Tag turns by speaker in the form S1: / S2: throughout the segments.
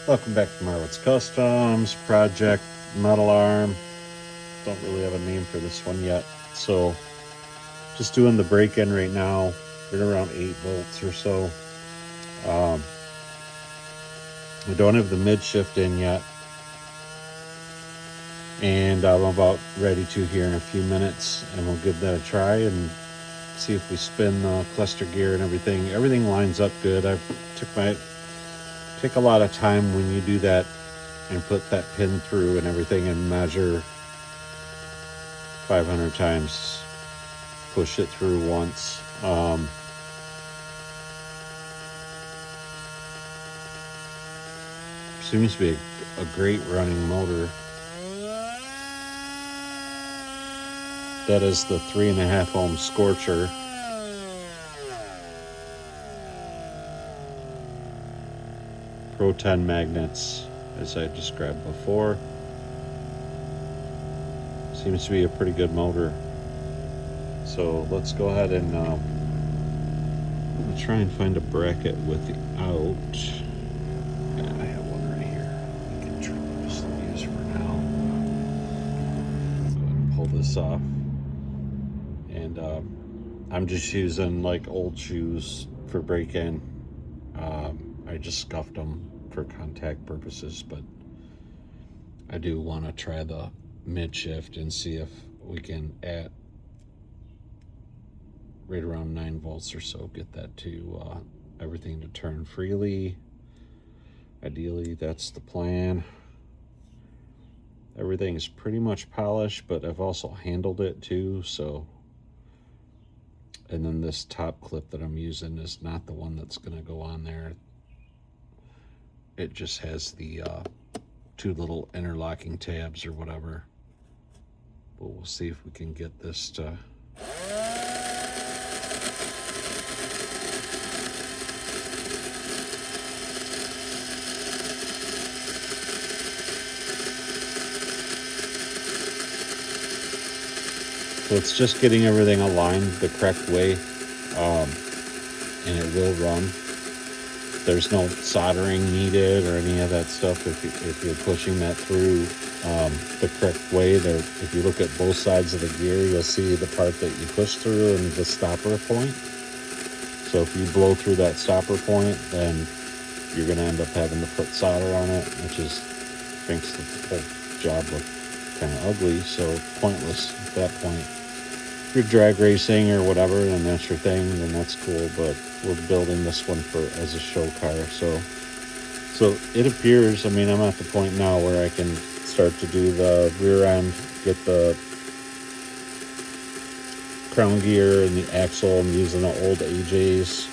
S1: Welcome back to Marwood's Customs Project Metal Arm. Don't really have a name for this one yet. So just doing the break-in right now. Right around 8 volts or so. We don't have the mid shift in yet. And I'm about ready to here in a few minutes. And we'll give that a try and see if we spin the cluster gear and everything. Everything lines up good. I take a lot of time when you do that and put that pin through and everything and measure 500 times, push it through once. Seems to be a great running motor. That is the 3.5 ohm Scorcher. Pro 10 magnets, as I described before. Seems to be a pretty good motor. So let's go ahead and try and find a bracket without. I have one right here. We can just use for now. Go ahead and pull this off. And I'm just using like old shoes for break-in. I just scuffed them for contact purposes, but I do want to try the mid shift and see if we can at right around 9 volts or so get that to everything to turn freely. Ideally, that's the plan. Everything is pretty much polished, but I've also handled it too, so. And then this top clip that I'm using is not the one that's going to go on there. It just has the 2 little interlocking tabs or whatever. But we'll see if we can get this to. So it's just getting everything aligned the correct way, and it will run. There's no soldering needed or any of that stuff if you're pushing that through the correct way. There, if you look at both sides of the gear, you'll see the part that you push through and the stopper point. So if you blow through that stopper point, then you're going to end up having to put solder on it, which makes the whole job look kind of ugly, so pointless at that point. If you're drag racing or whatever, and that's your thing, then that's cool. But we're building this one as a show car, so it appears. I mean, I'm at the point now where I can start to do the rear end, get the crown gear and the axle. I'm using the old AJ's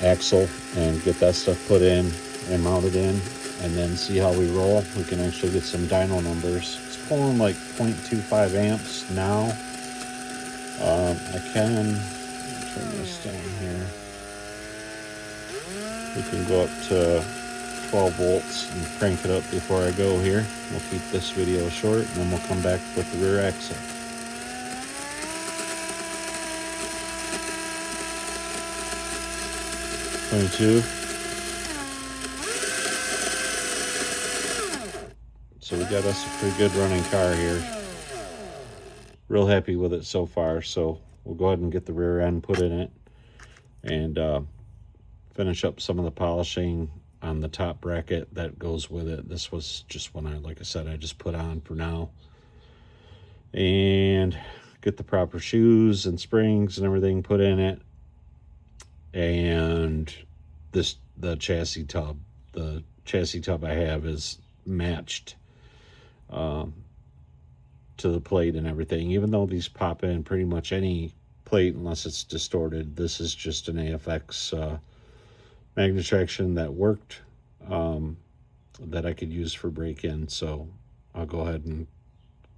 S1: axle and get that stuff put in and mounted in, and then see how we roll. We can actually get some dyno numbers. It's pulling like 0.25 amps now. I can turn this down here. We can go up to 12 volts and crank it up before I go here. We'll keep this video short, and then we'll come back with the rear axle. .22. So we got us a pretty good running car here. Real happy with it so far. So we'll go ahead and get the rear end put in it and finish up some of the polishing on the top bracket that goes with it. This was just one like I said, I just put on for now. And get the proper shoes and springs and everything put in it. And the chassis tub. The chassis tub I have is matched to the plate and everything, even though these pop in pretty much any plate unless it's distorted. This is just an AFX magnet traction that worked, that I could use for break-in. So I'll go ahead and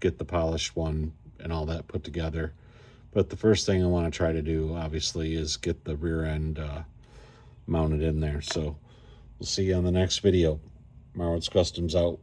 S1: get the polished one and all that put together. But the first thing I want to try to do, obviously, is get the rear end mounted in there. So we'll see you on the next video. Marwood's Customs out.